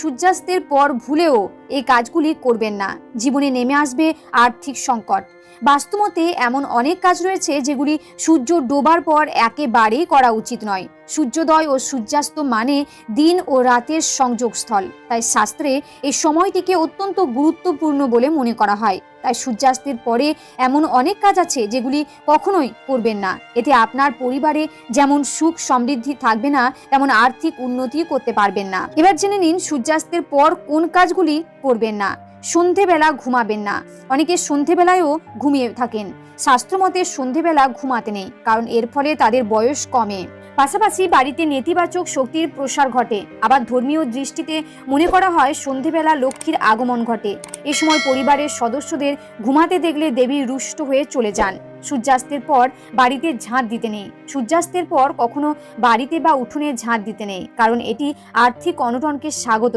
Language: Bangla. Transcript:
সূর্যাস্তের পর ভুলেও এই কাজগুলি করবেন না, জীবনে নেমে আসবে আর্থিক সংকট। বাস্তুমতে এমন অনেক কাজ রয়েছে যেগুলি সূর্য ডোবার পর একেবারেই করা উচিত নয়। সূর্যোদয় ও সূর্যাস্ত মানে দিন ও রাতের সংযোগস্থল, তাই শাস্ত্রে এই সময়টিকে অত্যন্ত গুরুত্বপূর্ণ বলে মনে করা হয়। তাই সূর্যাস্তের পরে এমন অনেক কাজ আছে যেগুলি কখনোই করবেন না। এতে আপনার পরিবারে যেমন সুখ সমৃদ্ধি থাকবে না, তেমন আর্থিক উন্নতি করতে পারবেন না। এবার জেনে নিন সূর্যাস্তের পর কোন কাজগুলি করবেন না। সন্ধেবেলা ঘুমাবেন না। অনেকে সন্ধেবেলায়ও ঘুমিয়ে থাকেন। শাস্ত্রমতে সন্ধেবেলা ঘুমাতে নেই, কারণ এর ফলে তাদের বয়স কমে। পাশাপাশি বাড়িতে নেতিবাচক শক্তির প্রসার ঘটে। আবার ধর্মীয় দৃষ্টিতে মনে করা হয় সন্ধেবেলা লক্ষ্মীর আগমন ঘটে। এ সময় পরিবারের সদস্যদের ঘুমাতে দেখলে দেবী রুষ্ট হয়ে চলে যান। সূর্যাস্তের পর বাড়িতে ঝাঁট দিতে নেই। সূর্যাস্তের পর কখনো বাড়িতে বা উঠোনে ঝাঁট দিতে নেই, কারণ এটি আর্থিক অনটনকে স্বাগত